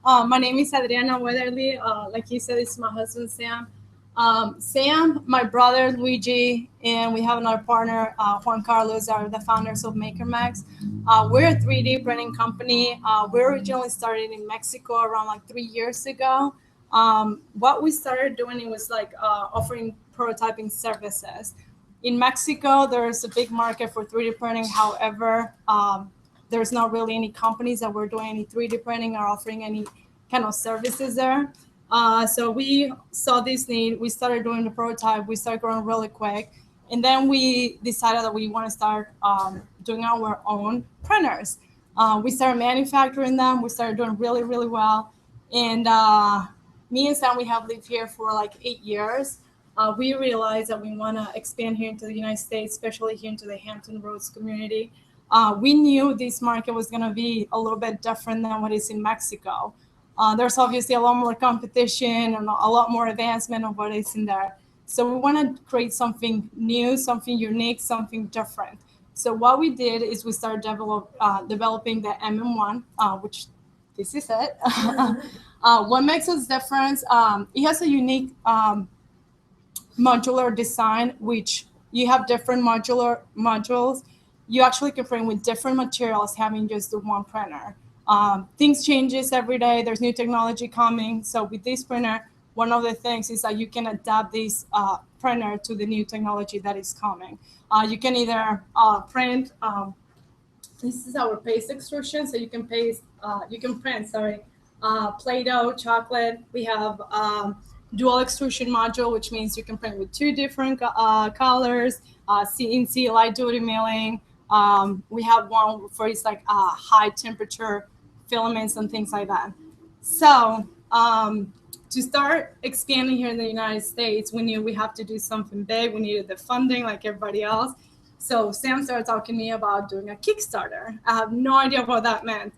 My name is Adriana Weatherly. Like you said, it's my husband, Sam. Sam, my brother, Luigi, and we have another partner, Juan Carlos, are the founders of MakerMex. We're a 3D printing company. We originally started in Mexico around like 3 years ago. What we started doing, it was like offering prototyping services. In Mexico, there's a big market for 3D printing. However, there's not really any companies that were doing any 3D printing or offering any kind of services there. So we saw this need. We started doing the prototype. We started growing really quick. And then we decided that we want to start doing our own printers. We started manufacturing them. We started doing really, really well. And me and Sam, we have lived here for like 8 years. We realized that we want to expand here into the United States, especially here into the Hampton Roads community. We knew this market was going to be a little bit different than what is in Mexico. There's obviously a lot more competition and a lot more advancement of what is in there. So we want to create something new, something unique, something different. So what we did is we started developing the MM1, which this is it. What makes us different, it has a unique modular design, which you have different modules. You actually can print with different materials having just the one printer. Things changes every day. There's new technology coming. So with this printer, one of the things is that you can adapt this printer to the new technology that is coming. You can either print. This is our paste extrusion, so you can print. Play-Doh, chocolate. We have dual extrusion module, which means you can print with two different colors. CNC light duty milling. We have one for it's like high temperature filaments and things like that. So to start expanding here in the United States, we knew we have to do something big. We needed the funding like everybody else. So Sam started talking to me about doing a Kickstarter. I have no idea what that meant.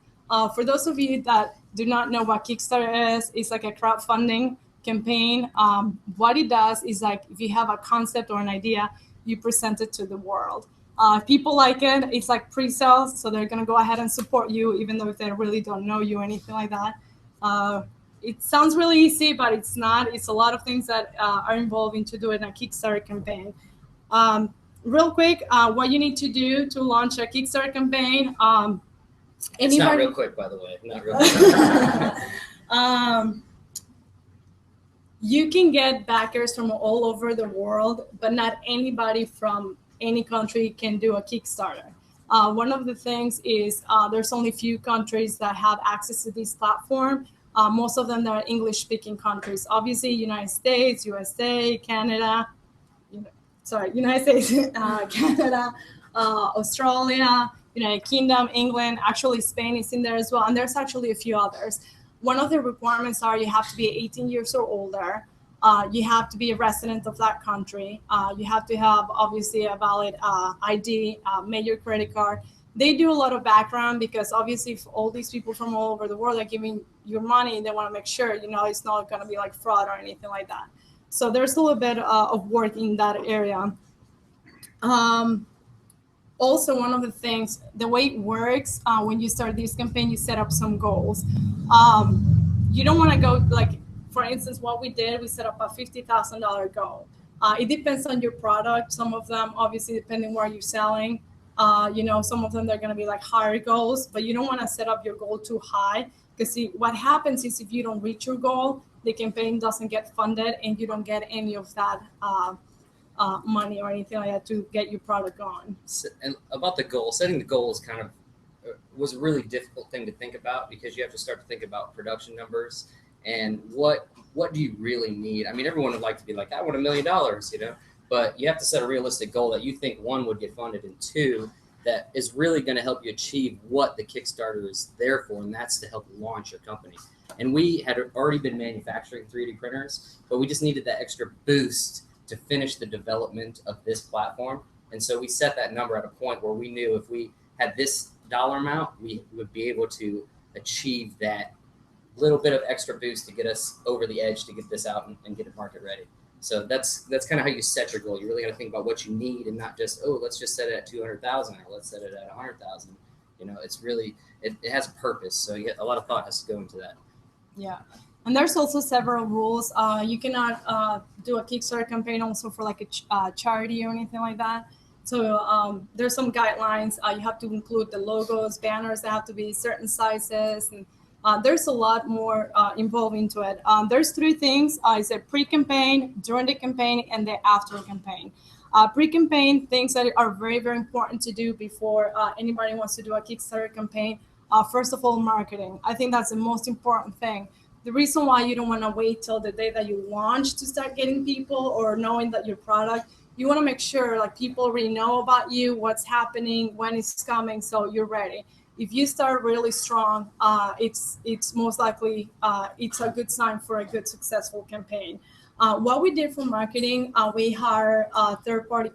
For those of you that do not know what Kickstarter is, it's like a crowdfunding campaign. What it does is like if you have a concept or an idea, you present it to the world. If people like it, it's like pre-sales, so they're gonna go ahead and support you, even though if they really don't know you or anything like that. It sounds really easy, but it's not. It's a lot of things that are involved into doing a Kickstarter campaign. Real quick, what you need to do to launch a Kickstarter campaign. It's not real quick, by the way. Not real quick. You can get backers from all over the world, but not anybody from any country can do a Kickstarter. One of the things is there's only few countries that have access to this platform. Most of them are English-speaking countries. Obviously, United States, USA, Canada, United States, Canada, Australia, United Kingdom, England. Actually, Spain is in there as well, and there's actually a few others. One of the requirements are you have to be 18 years or older. You have to be a resident of that country. You have to have, obviously, a valid ID, major credit card. They do a lot of background because, obviously, if all these people from all over the world are giving you money, they want to make sure, it's not going to be like fraud or anything like that. So there's a little bit of work in that area. Also, one of the things, the way it works when you start this campaign, you set up some goals. You don't want to go like, for instance, what we did, we set up a $50,000 goal. It depends on your product. Some of them, obviously, depending where you're selling, some of them, they're going to be like higher goals, but you don't want to set up your goal too high because what happens is if you don't reach your goal, the campaign doesn't get funded and you don't get any of that money or anything like that to get your product going. And about the goal, setting the goal is kind of was a really difficult thing to think about because you have to start to think about production numbers and what do you really need? I mean, everyone would like to be like, I want $1 million, but you have to set a realistic goal that you think, one, would get funded, and two, that is really going to help you achieve what the Kickstarter is there for, and that's to help launch your company. And we had already been manufacturing 3D printers, but we just needed that extra boost to finish the development of this platform. And so we set that number at a point where we knew if we had this dollar amount, we would be able to achieve that little bit of extra boost to get us over the edge to get this out and get it market ready. So that's kind of how you set your goal. You really got to think about what you need and not just, let's just set it at 200,000 or let's set it at 100,000. It's really, it has a purpose. So a lot of thought has to go into that. Yeah, and there's also several rules. You cannot do a Kickstarter campaign also for like a charity or anything like that. So there's some guidelines. You have to include the logos, banners that have to be certain sizes, and there's a lot more involved into it. There's three things. It's a pre-campaign, during the campaign, and the after campaign. Pre-campaign things that are very, very important to do before anybody wants to do a Kickstarter campaign. First of all, marketing. I think that's the most important thing. The reason why you don't want to wait till the day that you launch to start getting people or knowing that your product, you want to make sure like people already know about you, what's happening, when it's coming, so you're ready. If you start really strong, it's most likely it's a good sign for a good successful campaign. What we did for marketing, we hired a third-party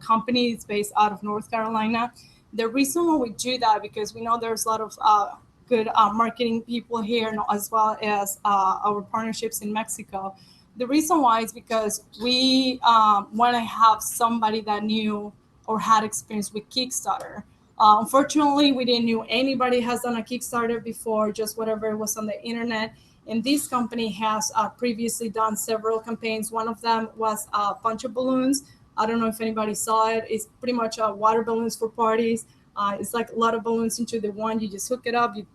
companies based out of North Carolina. The reason why we do that, because we know there's a lot of good marketing people here, as well as our partnerships in Mexico. The reason why is because we want to have somebody that knew or had experience with Kickstarter. Unfortunately, we didn't know anybody has done a Kickstarter before, just whatever was on the internet. And this company has previously done several campaigns. One of them was a bunch of balloons. I don't know if anybody saw it. It's pretty much water balloons for parties. It's like a lot of balloons into the one. You just hook it up, you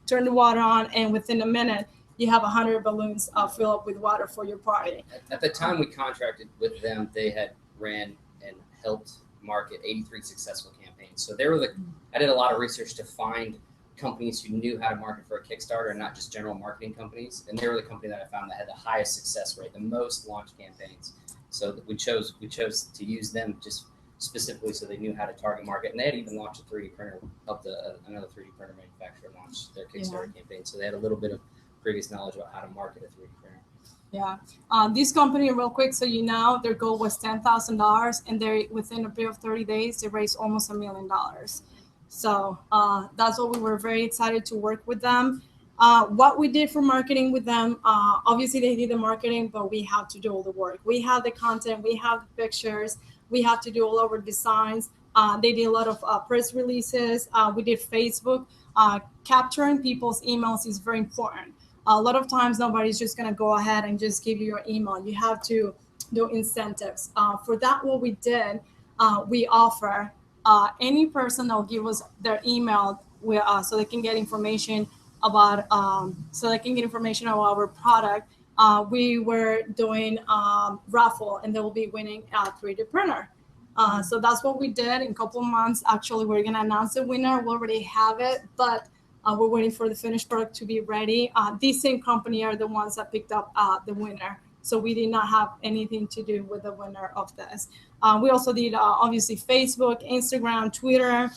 turn the water on, and within a minute, you have 100 balloons fill up with water for your party. At the time we contracted with them, they had ran and helped market 83 successful campaigns. So they were I did a lot of research to find companies who knew how to market for a Kickstarter and not just general marketing companies. And they were the company that I found that had the highest success rate, the most launch campaigns. So we chose to use them just specifically so they knew how to target market. And they had even launched a 3D printer, helped another 3D printer manufacturer launch their Kickstarter campaign. So they had a little bit of previous knowledge about how to market a 3D printer. Yeah. This company, real quick, so you know, their goal was $10,000, and they within a period of 30 days, they raised almost $1 million. So that's what we were very excited to work with them. What we did for marketing with them, obviously they did the marketing, but we have to do all the work. We have the content, we have the pictures, we have to do all our designs. They did a lot of press releases. We did Facebook. Capturing people's emails is very important. A lot of times nobody's just going to go ahead and just give you your email. You have to do incentives. For that, what we did, we offer any person that will give us their email so they can get information about our product. We were doing raffle, and they will be winning a 3D printer. So that's what we did. In a couple of months, actually, we're going to announce the winner. We already have it, but we're waiting for the finished product to be ready. These same company are the ones that picked up the winner. So we did not have anything to do with the winner of this. We also did, obviously, Facebook, Instagram, Twitter.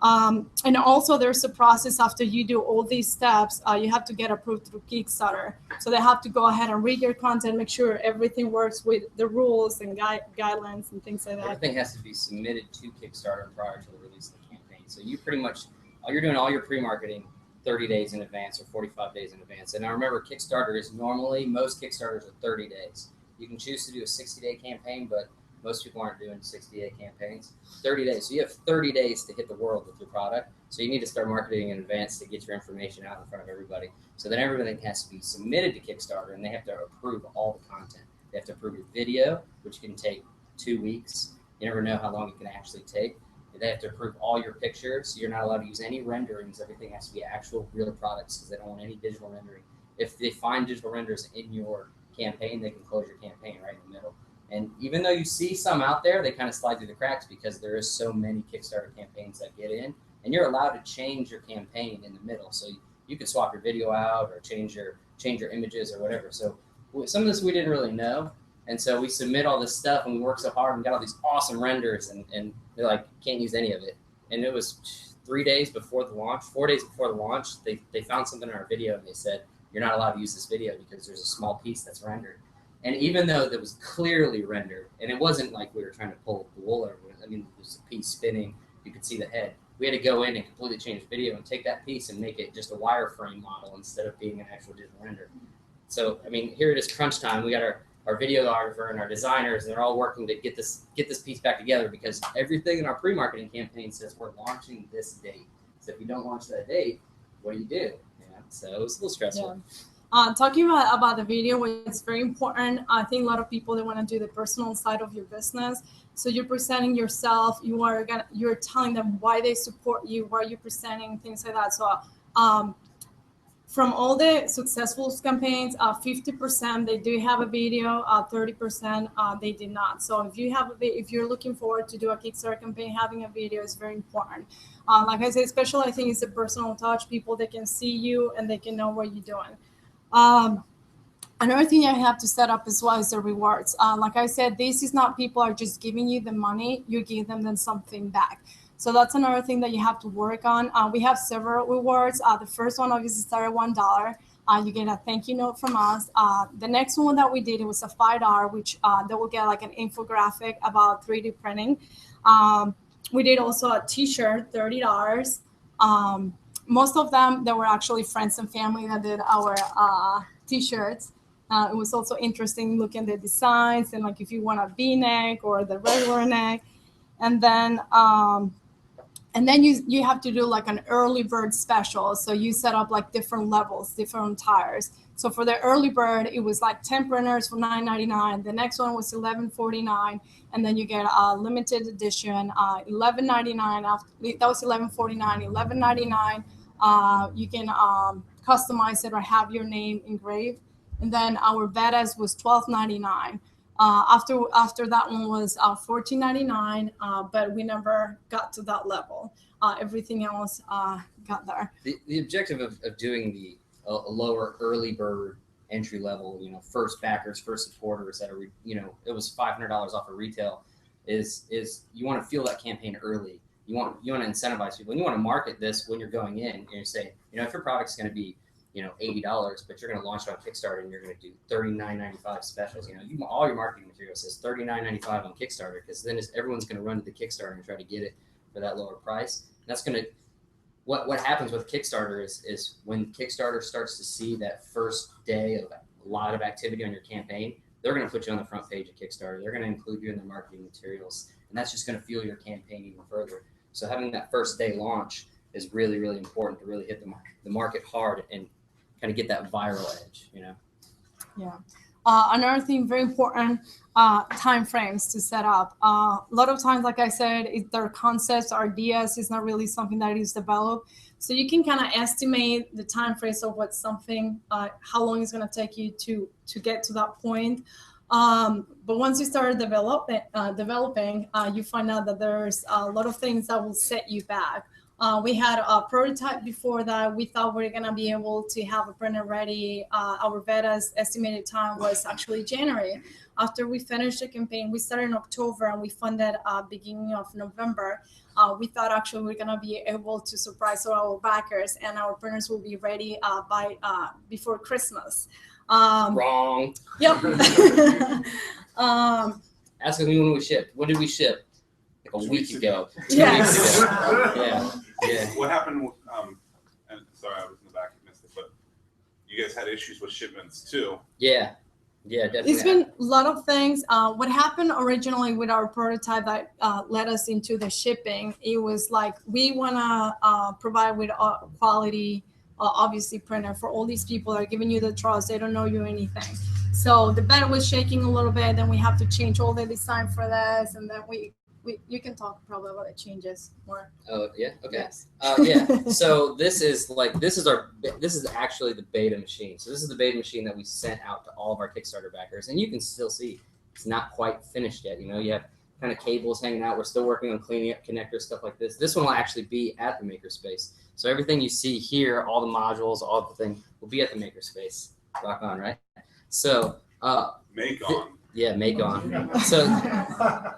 And also there's a process after you do all these steps. You have to get approved through Kickstarter. So they have to go ahead and read your content, make sure everything works with the rules and guidelines and things like that. Everything has to be submitted to Kickstarter prior to the release of the campaign. So you pretty much, you're doing all your pre-marketing 30 days in advance or 45 days in advance. And I remember Kickstarter is normally, most Kickstarters are 30 days. You can choose to do a 60-day campaign, but most people aren't doing 60-day campaigns. 30 days. So you have 30 days to hit the world with your product. So you need to start marketing in advance to get your information out in front of everybody. So then everything has to be submitted to Kickstarter, and they have to approve all the content. They have to approve your video, which can take 2 weeks. You never know how long it can actually take. They have to approve all your pictures. You're not allowed to use any renderings. Everything has to be actual real products because they don't want any digital rendering. If they find digital renders in your campaign, they can close your campaign right in the middle. And even though you see some out there, they kind of slide through the cracks because there is so many Kickstarter campaigns that get in, and you're allowed to change your campaign in the middle. So you can swap your video out or change your images or whatever. So some of this we didn't really know. And so we submit all this stuff, and we work so hard and got all these awesome renders, and they're like, can't use any of it. And it was 4 days before the launch, they found something in our video, and they said, you're not allowed to use this video because there's a small piece that's rendered. And even though that was clearly rendered, and it wasn't like we were trying to pull the wool over it, I mean, there's a piece spinning, you could see the head. We had to go in and completely change the video and take that piece and make it just a wireframe model instead of being an actual digital render. So, I mean, here it is crunch time. We got our videographer and our designers, and they're all working to get this piece back together because everything in our pre-marketing campaign says we're launching this date. So if you don't launch that date, what do? You know? So it was a little stressful. Talking about the video, it's very important. I think a lot of people, they want to do the personal side of your business. So you're presenting yourself. You're telling them why they support you, why you're presenting, things like that. So from all the successful campaigns, 50% they do have a video, 30% they did not. So if you're looking forward to do a Kickstarter campaign, having a video is very important. Like I said, especially I think it's a personal touch. People, they can see you and they can know what you're doing. Another thing I have to set up as well is the rewards. Like I said, this is not people are just giving you the money, you give them then something back. So that's another thing that you have to work on. We have several rewards. The first one obviously started at $1. You get a thank you note from us. The next one that we did, it was a $5, which they will get like an infographic about 3D printing. We did also a t-shirt, $30. Most of them, they were actually friends and family that did our t-shirts. It was also interesting looking at the designs and like if you want a V-neck or the regular neck. And then you have to do like an early bird special. So you set up like different levels, different tires. So for the early bird, it was like 10 printers for $9.99. The next one was $11.49. And then you get a limited edition, $11.99. That was $11.49, $11.99. You can customize it or have your name engraved. And then our betas was $12.99. After that one was $14.99, but we never got to that level. Everything else got there. The objective of doing a lower early bird entry level, first backers, first supporters that are, it was $500 off of retail, is you want to feel that campaign early. You want to incentivize people, and you want to market this when you're going in, and you say, if your product's going to be $80, but you're going to launch it on Kickstarter and you're going to do $39.95 specials. All your marketing material says $39.95 on Kickstarter, because then everyone's going to run to the Kickstarter and try to get it for that lower price. And that's going to what happens with Kickstarter is when Kickstarter starts to see that first day of a lot of activity on your campaign, they're going to put you on the front page of Kickstarter. They're going to include you in their marketing materials, and that's just going to fuel your campaign even further. So having that first day launch is really, really important to really hit the market hard and kind of get that viral edge, Yeah. Another thing, very important, time frames to set up. A lot of times, like I said, their concepts, ideas is not really something that is developed. So you can kind of estimate the time frames of what something, how long it's going to take you to get to that point. But once you start developing, you find out that there's a lot of things that will set you back. We had a prototype before that. We thought we were going to be able to have a printer ready. Our beta's estimated time was actually January. After we finished the campaign, we started in October and we funded beginning of November. We thought actually we're going to be able to surprise all our backers and our printers will be ready before Christmas. Wrong. Yep. Ask me when we shipped. When did we ship? Like a week ago. 2 Yes. weeks ago. Yeah. What happened with, and sorry, I was in the back, missed it, but you guys had issues with shipments too. Yeah, definitely. It's been a lot of things. What happened originally with our prototype that led us into the shipping, it was like we want to provide with quality, obviously, printer for all these people that are giving you the trust. They don't know you anything. So the beta was shaking a little bit. Then we have to change all the design for this, and then you can talk probably about the changes more. Oh yeah, okay. Yes. Yeah. So this is actually the beta machine. So this is the beta machine that we sent out to all of our Kickstarter backers, and you can still see it's not quite finished yet. You have kind of cables hanging out. We're still working on cleaning up connectors, stuff like this. This one will actually be at the makerspace. So everything you see here, all the modules, all the thing will be at the makerspace. Rock on, right? So Make on. Yeah, make on. So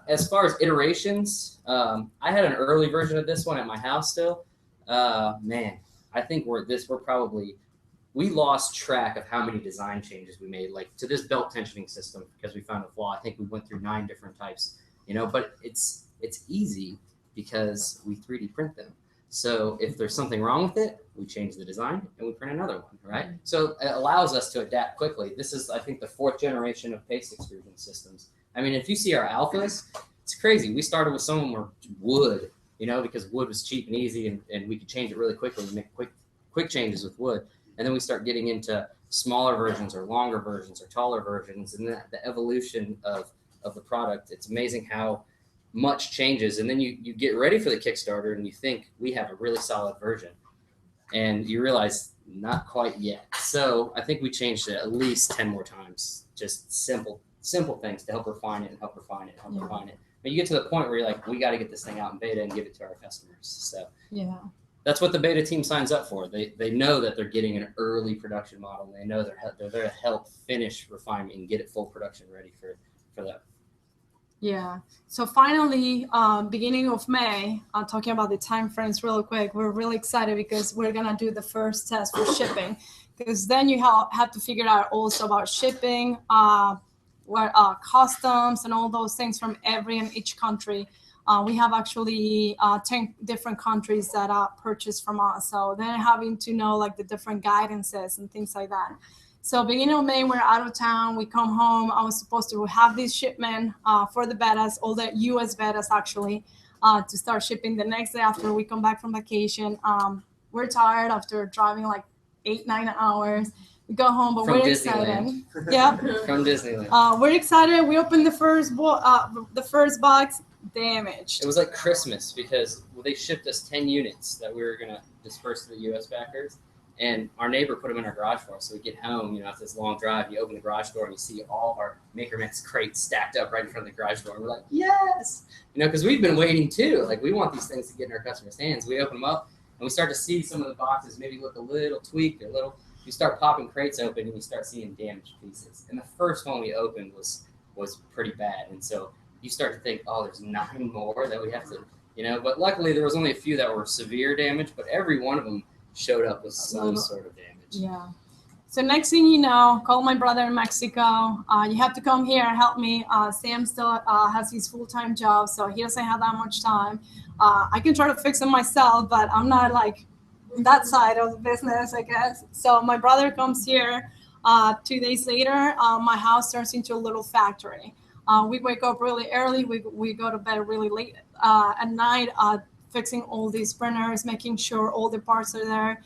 as far as iterations, I had an early version of this one at my house still. Man, I think we lost track of how many design changes we made, like to this belt tensioning system, because we found a flaw. I think we went through 9 different types, but it's easy because we 3D print them. So if there's something wrong with it, we change the design and we print another one, right? So it allows us to adapt quickly. This is, I think, the 4th generation of paste extrusion systems. I mean, if you see our alphas, it's crazy. We started with some of them were wood, because wood was cheap and easy and we could change it really quickly and make quick changes with wood. And then we start getting into smaller versions or longer versions or taller versions, and the evolution of the product. It's amazing how much changes. And then you get ready for the Kickstarter and you think we have a really solid version, and you realize not quite yet. So I think we changed it at least 10 more times, just simple things to help refine it and help refine it and help refine it. But you get to the point where you're like, we got to get this thing out in beta and give it to our customers. So yeah, that's what the beta team signs up for. They know that they're getting an early production model. They know they're there to help finish refinement and get it full production ready for that. Yeah. So finally, beginning of May, talking about the time frames real quick, we're really excited because we're going to do the first test for shipping, because then you have to figure out also about shipping, customs and all those things from every and each country. We have actually 10 different countries that purchase from us. So then having to know like the different guidances and things like that. So beginning of May, we're out of town. We come home. I was supposed to have this shipment for the betas, all the US betas actually, to start shipping the next day after we come back from vacation. We're tired after driving like 8-9 hours. We go home, but we're excited. Yeah. From Disneyland. We're excited. We opened the first box, damaged. It was like Christmas because they shipped us 10 units that we were going to disperse to the US backers. And our neighbor put them in our garage for us. So we get home, after this long drive, you open the garage door and you see all of our MakerMex crates stacked up right in front of the garage door. And we're like, yes! Because we've been waiting too. Like, we want these things to get in our customers' hands. We open them up and we start to see some of the boxes maybe look a little tweaked or you start popping crates open and you start seeing damaged pieces. And the first one we opened was pretty bad. And so you start to think, oh, there's 9 more that we have to, But luckily there was only a few that were severe damage, but every one of them showed up with some sort of damage. Yeah. So next thing you know, call my brother in Mexico. You have to come here and help me. Sam still has his full-time job, so he doesn't have that much time. I can try to fix it myself, but I'm not like that side of the business, I guess. So my brother comes here. 2 days later, my house turns into a little factory. We wake up really early. We go to bed really late at night, fixing all these printers, making sure all the parts are there.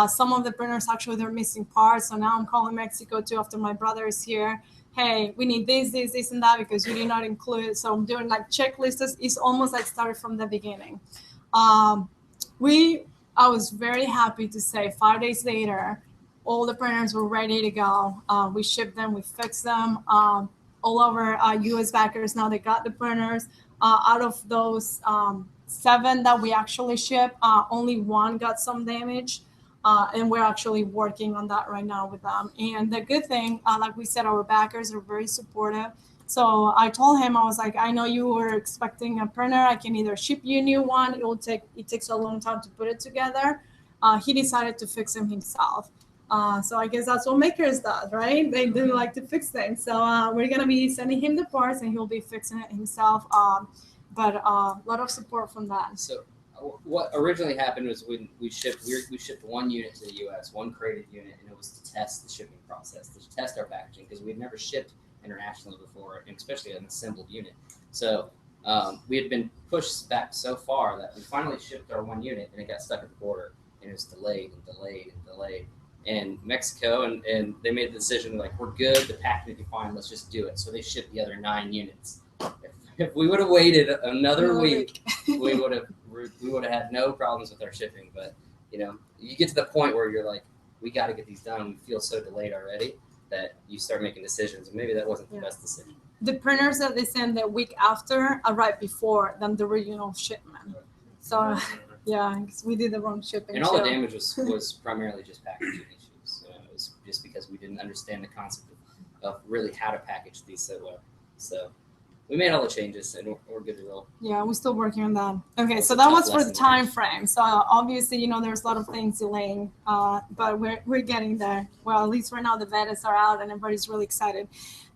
Some of the printers, actually, they're missing parts. So now I'm calling Mexico too after my brother is here. Hey, we need this, and that because you did not include it. So I'm doing like checklists. It's almost like started from the beginning. I was very happy to say 5 days later, all the printers were ready to go. We shipped them, we fixed them. All over US backers now, they got the printers. Out of those 7 that we actually shipped, only 1 got some damage. And we're actually working on that right now with them. And the good thing, like we said, our backers are very supportive. So I told him, I was like, I know you were expecting a printer. I can either ship you a new one. It takes a long time to put it together. He decided to fix them himself. So I guess that's what Makers does, right? They do like to fix things. So we're going to be sending him the parts and he'll be fixing it himself. But a lot of support from that. So what originally happened was when we shipped 1 unit to the US, 1 crated unit, and it was to test the shipping process, to test our packaging, because we'd never shipped internationally before, and especially an assembled unit. So we had been pushed back so far that we finally shipped our 1 unit and it got stuck at the border, and it was delayed and delayed and delayed. And Mexico, and they made the decision, like, we're good, the packaging will be fine, let's just do it. So they shipped the other 9 units. If we would have waited another week, we would have had no problems with our shipping. But you get to the point where you're like, we got to get these done. We feel so delayed already that you start making decisions, and maybe that wasn't the best decision. The printers that they send the week after arrived before than the original shipment. So yeah, because we did the wrong shipping. And all the damage was primarily just packaging issues. It was just because we didn't understand the concept of really how to package these so well. So we made all the changes, and we're good to roll. Yeah, we're still working on that. Okay, so that was for the time frame. So obviously, there's a lot of things delaying, but we're getting there. Well, at least right now the betas are out, and everybody's really excited.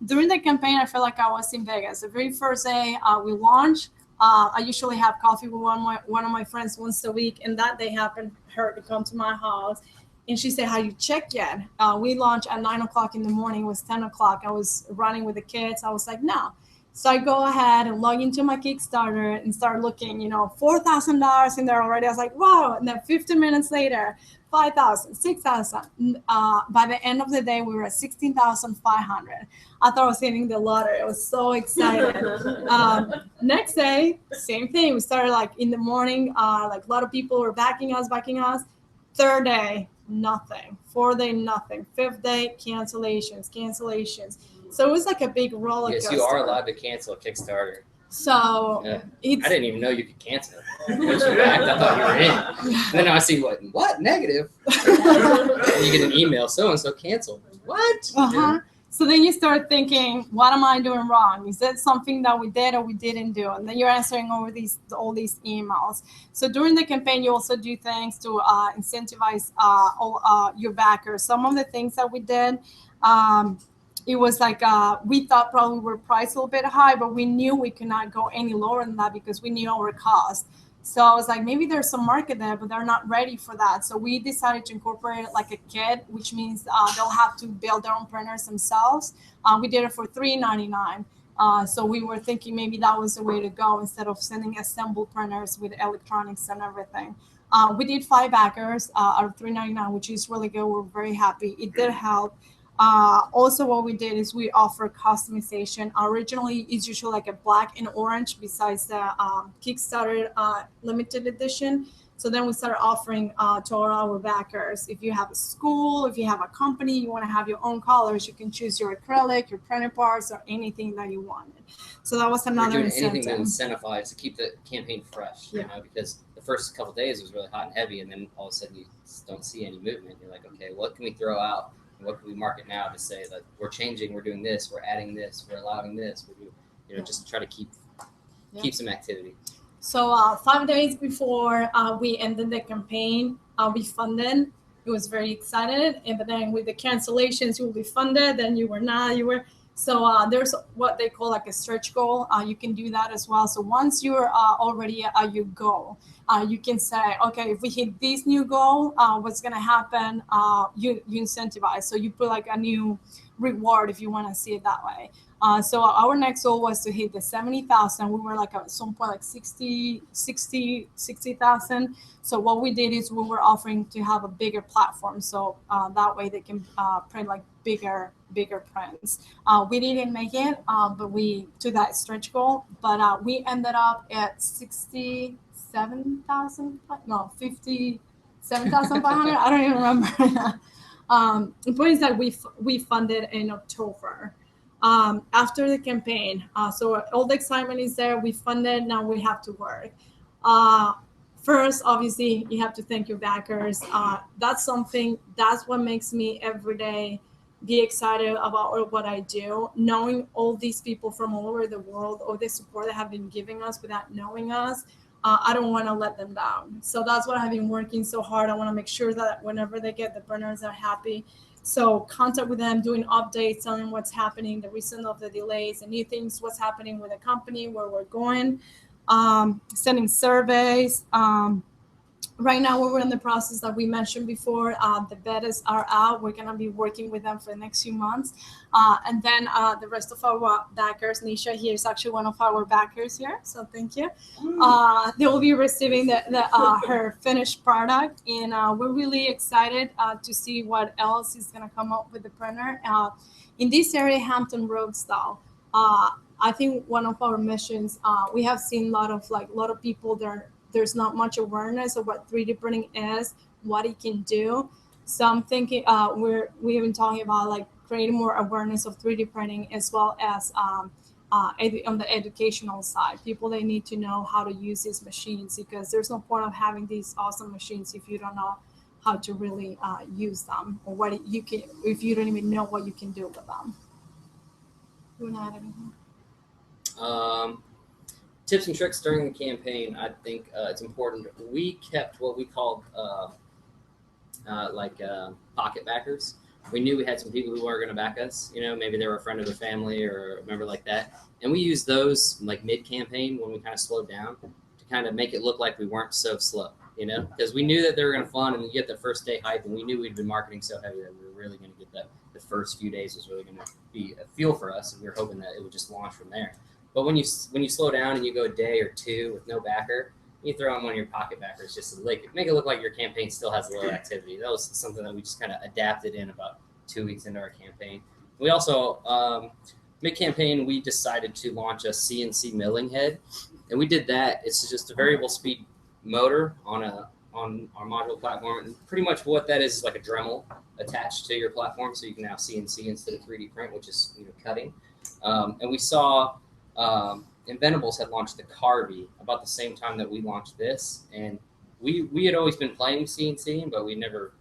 During the campaign, I felt like I was in Vegas. The very first day we launched, I usually have coffee with one of my friends once a week, and that day happened her to come to my house. And she said, have you checked yet? We launched at 9 o'clock in the morning. It was 10 o'clock. I was running with the kids. I was like, no. So I go ahead and log into my Kickstarter and start looking, $4,000 in there already. I was like, wow. And then 15 minutes later, 5,000, 6,000. By the end of the day, we were at 16,500. I thought I was hitting the lottery. I was so excited. Next day, same thing. We started like in the morning, like a lot of people were backing us. Third day, nothing. Fourth day, nothing. Fifth day, cancellations. So it was like a big roller coaster. Yes, you are allowed to cancel a Kickstarter. So yeah. I didn't even know you could cancel. Once you backed, I thought you were in. And then I see what negative. You get an email, so and so canceled. What? Yeah. So then you start thinking, what am I doing wrong? Is that something that we did or we didn't do? And then you're answering all these emails. So during the campaign, you also do things to incentivize your backers. Some of the things that we did, it was like we thought probably we were priced a little bit high, but we knew we could not go any lower than that because we knew our cost. So I was like, maybe there's some market there, but they're not ready for that. So we decided to incorporate like a kit, which means they'll have to build their own printers themselves. We did it for $3.99. So we were thinking maybe that was the way to go instead of sending assembled printers with electronics and everything. We did 5 backers out of $3.99, which is really good. We're very happy. It did help. Also, what we did is we offer customization. Originally, it's usually like a black and orange besides the Kickstarter limited edition. So then we started offering to all our backers. If you have a school, if you have a company, you want to have your own colors, you can choose your acrylic, your printed parts, or anything that you wanted. So that was another incentive. Anything to incentivize to keep the campaign fresh, because the first couple of days was really hot and heavy, and then all of a sudden you just don't see any movement. You're like, okay, what can we throw out? What can we market now to say that we're changing, we're doing this, we're adding this, we're allowing this, we're doing, just to try to keep some activity. So 5 days before we ended the campaign, we funded. It was very excited, but then with the cancellations, you will be funded, then you were not. So there's what they call like a stretch goal. You can do that as well. So once you're already at your goal, you can say, okay, if we hit this new goal, what's going to happen? You incentivize. So you put like a new reward if you want to see it that way. So our next goal was to hit the 70,000. We were like at some point like 60,000. So what we did is we were offering to have a bigger platform. So that way they can print like bigger prints. We didn't make it, but we took that stretch goal. But we ended up at 57,000. No, 57,500. I don't even remember. The point is that we funded in October. After the campaign. So all the excitement is there. We funded. Now we have to work. First, obviously, you have to thank your backers. That's what makes me every day be excited about what I do. Knowing all these people from all over the world, all the support they have been giving us without knowing us, I don't want to let them down. So that's what I've been working so hard. I want to make sure that whenever they get the printers, they're happy. So contact with them, doing updates, telling what's happening, the reason of the delays, the new things, what's happening with the company, where we're going, sending surveys. Right now, we're in the process that we mentioned before. The betas are out. We're going to be working with them for the next few months. And then the rest of our backers, Nisha here is actually one of our backers here. So thank you. They will be receiving her finished product. And we're really excited to see what else is going to come up with the printer. In this area, Hampton Road style, I think one of our missions, we have seen a lot of people there. There's not much awareness of what 3D printing is, what it can do. So I'm thinking we've been talking about like creating more awareness of 3D printing as well as on the educational side. People, they need to know how to use these machines because there's no point of having these awesome machines if you don't know how to really use them or if you don't even know what you can do with them. You want to add anything? Tips and tricks during the campaign. I think it's important. We kept what we called pocket backers. We knew we had some people who weren't going to back us. Maybe they were a friend of the family or a member like that. And we used those like mid-campaign when we kind of slowed down to kind of make it look like we weren't so slow, because we knew that they were going to fund and you get the first day hype. And we knew we'd been marketing so heavy that we were really going to get the first few days was really going to be a feel for us. And we were hoping that it would just launch from there. But when you slow down and you go a day or two with no backer, you throw in one of your pocket backers just to make it look like your campaign still has a little activity. That was something that we just kind of adapted in about 2 weeks into our campaign. We also, mid-campaign, we decided to launch a CNC milling head, and we did that. It's just a variable speed motor on our modular platform, and pretty much what that is like a Dremel attached to your platform, so you can now CNC instead of 3D print, which is cutting. And we saw Inventables had launched the Carvey about the same time that we launched this, and we had always been playing CNC, but we were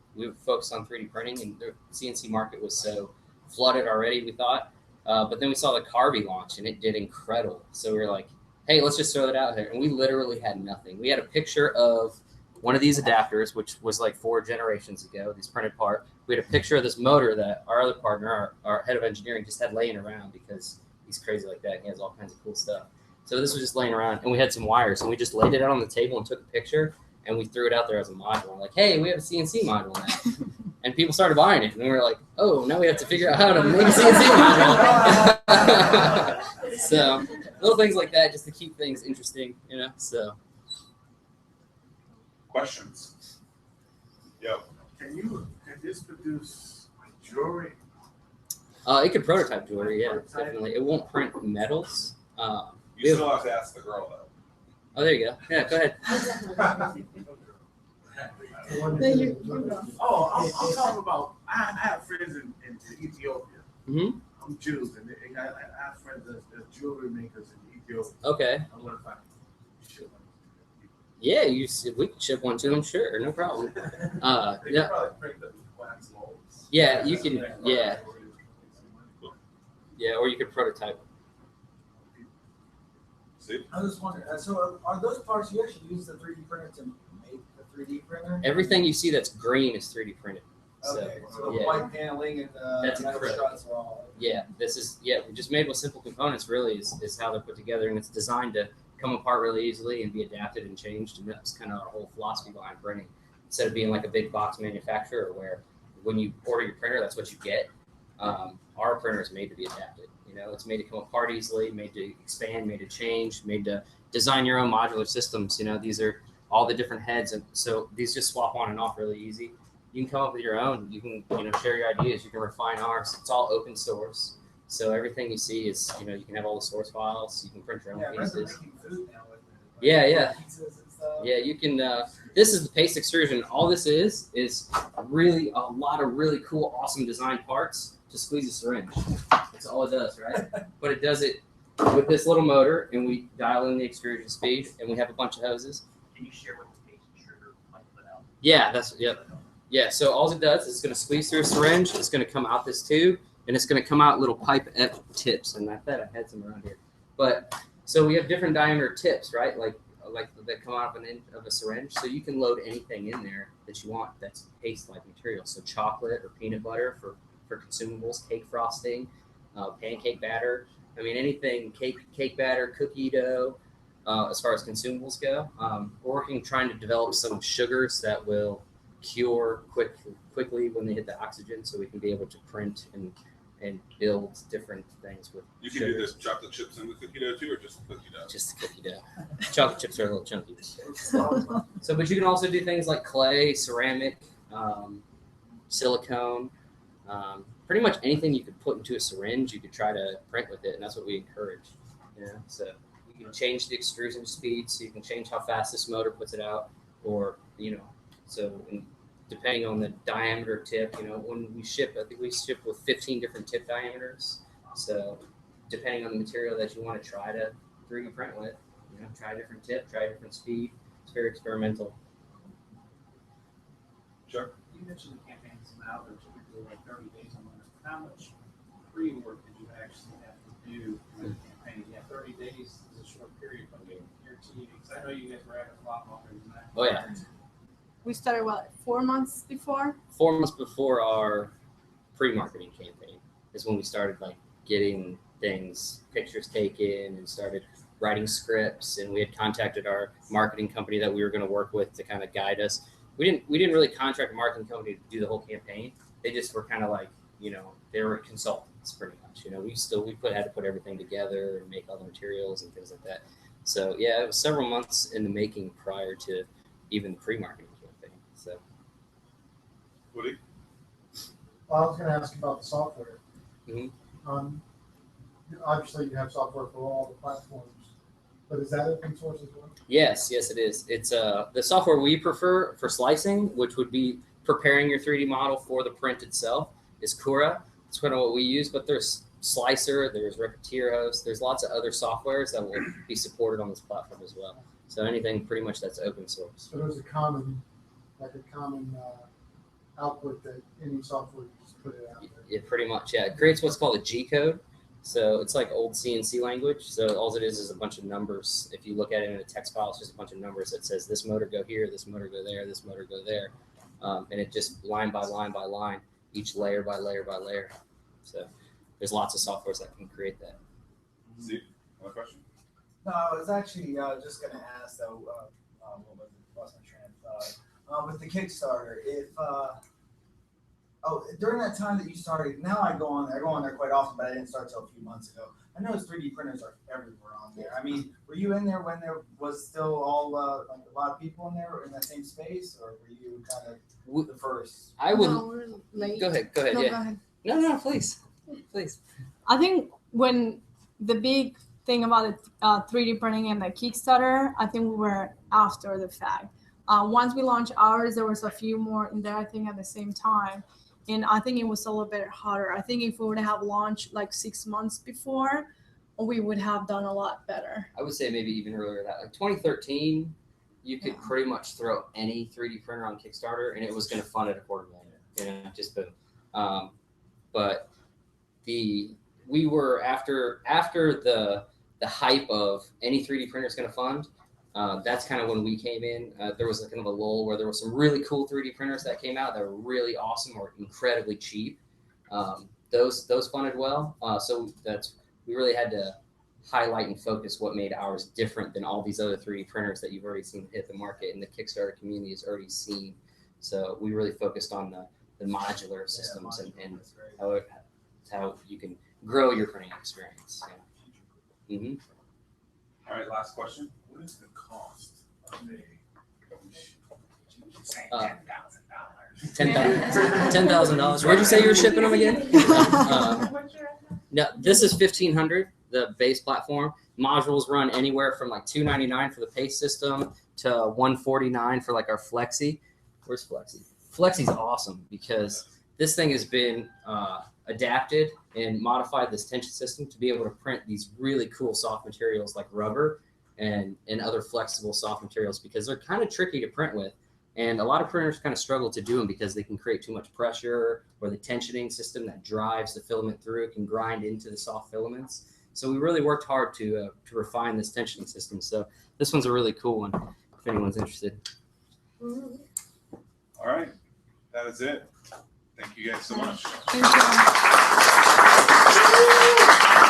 focused on 3D printing, and the CNC market was so flooded already, we thought. But then we saw the Carvey launch, and it did incredible. So we were like, hey, let's just throw that out there. And we literally had nothing. We had a picture of one of these adapters, which was like 4 generations ago, these printed part. We had a picture of this motor that our other partner, our head of engineering, just had laying around because he's crazy like that. He has all kinds of cool stuff. So this was just laying around, and we had some wires, and we just laid it out on the table and took a picture, and we threw it out there as a module. We're like, hey, we have a CNC module now. And people started buying it, and we were like, oh, now we have to figure out how to make a CNC module. So little things like that just to keep things interesting, so. Questions? Yep. Can this produce jewelry? It could prototype jewelry, yeah, definitely. It won't print metals. You still have to ask the girl, though. Oh, there you go. Yeah, go ahead. I'm talking about, I have friends in Ethiopia. Mm-hmm. I'm Jews, and I have friends that's jewelry makers in Ethiopia. Okay. I wonder if I can ship one. Yeah, we can ship one to them, sure, no problem. They Yeah. can probably print the wax molds. Yeah, you can, yeah. Yeah, or you could prototype. See? I was just wondering, so are those parts you actually use the 3D printer to make a 3D printer? Everything you see that's green is 3D printed. Okay, so the yeah. white paneling and That's the metal incredible. struts are all. Yeah, just made with simple components really is how they're put together, and it's designed to come apart really easily and be adapted and changed, and that's kind of our whole philosophy behind printing. Instead of being like a big box manufacturer where when you order your printer, that's what you get, our printer is made to be adapted. It's made to come apart easily, made to expand, made to change, made to design your own modular systems. These are all the different heads, and so these just swap on and off really easy. You can come up with your own. You can share your ideas. You can refine ours. It's all open source. So everything you see is, you can have all the source files. You can print your own pieces. Food now with it, Yeah. pizzas and stuff. Yeah, you can. This is the paste extrusion. All this is really a lot of really cool, awesome design parts to squeeze a syringe. That's all it does, right? But it does it with this little motor, and we dial in the extrusion speed, and we have a bunch of hoses. Can you share what the paste extruder might put out? Yeah, yep. Yeah, so all it does is it's going to squeeze through a syringe. It's going to come out this tube, and it's going to come out little pipe tips. And I bet I had some around here. But so we have different diameter tips, right? Like that come out of a syringe. So you can load anything in there that you want that's paste-like material. So chocolate or peanut butter for consumables, cake frosting, pancake batter. I mean, anything, cake batter, cookie dough, as far as consumables go. We're trying to develop some sugars that will cure quickly when they hit the oxygen, so we can be able to print and build different things with You can do this chocolate chips in the cookie dough too, or just the cookie dough? Just the cookie dough. Chocolate chips are a little chunky. So, but you can also do things like clay, ceramic, silicone, pretty much anything you could put into a syringe, you could try to print with it, and that's what we encourage. So you can change the extrusion speed, so you can change how fast this motor puts it out, or so depending on the diameter tip, when we ship, I think we ship with 15 different tip diameters. So depending on the material that you want to try to 3D print with, try a different tip, try a different speed. It's very experimental. Sure. You mentioned the campaigns now, they're typically like 30 days on it. How much pre-work did you actually have to do for the campaign? Yeah, 30 days is a short period, but I guarantee you, because I know you guys were at it a lot longer than that. Oh, yeah. We started 4 months before? 4 months before our pre-marketing campaign is when we started getting pictures taken, and started writing scripts, and we had contacted our marketing company that we were going to work with to kind of guide us. We didn't really contract a marketing company to do the whole campaign. They just were kind of they were a consultant. months pretty much. You know, we had to put everything together and make all the materials and things like that. So yeah, it was several months in the making prior to even the pre-marketing campaign. So Woody? Well, I was going to ask about the software. Mhm. Obviously, you have software for all the platforms, but is that open source as well? Yes, it is. It's the software we prefer for slicing, which would be preparing your 3D model for the print itself, is Cura. It's kind of what we use, but there's Slicer, there's Repetier Host, there's lots of other softwares that will be supported on this platform as well. So anything pretty much that's open source. So there's a common output that any software, you just put it out there. Yeah, pretty much. Yeah, it creates what's called a G code. So it's like old CNC language. So all it is a bunch of numbers. If you look at it in a text file, it's just a bunch of numbers that says this motor go here, this motor go there, this motor go there. And it just line by line by line, each layer by layer by layer. So there's lots of softwares that can create that. Steve, another question? No, I was actually just going to ask though. What was it? Lost my train of thought. With the Kickstarter, if during that time that you started, now I go on there quite often, but I didn't start till a few months ago. I noticed 3D printers are everywhere on there. I mean, were you in there when there was still all like a lot of people in there in that same space, or were you kind of the first? I would No, we're late. go ahead. No, Yeah. go ahead. No, please. I think when the big thing about the 3D printing and the Kickstarter, I think we were after the fact. Once we launched ours, there was a few more in there, I think, at the same time. And I think it was a little bit harder. I think if we would have launched like 6 months before, we would have done a lot better. I would say maybe even earlier than that. Like 2013, you could Yeah. pretty much throw any 3D printer on Kickstarter and it was going to fund it $250,000. You know, just boom. But we were after the hype of any 3D printer is going to fund. That's kind of when we came in. There was kind of a lull where there were some really cool 3D printers that came out that were really awesome or incredibly cheap. Those funded well. So we really had to highlight and focus what made ours different than all these other 3D printers that you've already seen hit the market and the Kickstarter community has already seen. So we really focused on the modular systems and how you can grow your printing experience. Yeah. Mm-hmm. All right, last question. What is the cost of $10,000. Where'd you say you were shipping them again? No, this is $1,500, the base platform. Modules run anywhere from like $299 for the paste system to $149 for like our Flexi. Where's Flexi? Flexi's awesome because this thing has been adapted and modified this tension system to be able to print these really cool soft materials like rubber and other flexible soft materials because they're kind of tricky to print with. And a lot of printers kind of struggle to do them because they can create too much pressure, or the tensioning system that drives the filament through can grind into the soft filaments. So we really worked hard to refine this tensioning system. So this one's a really cool one if anyone's interested. All right, that is it. Thank you guys so much. Thank you.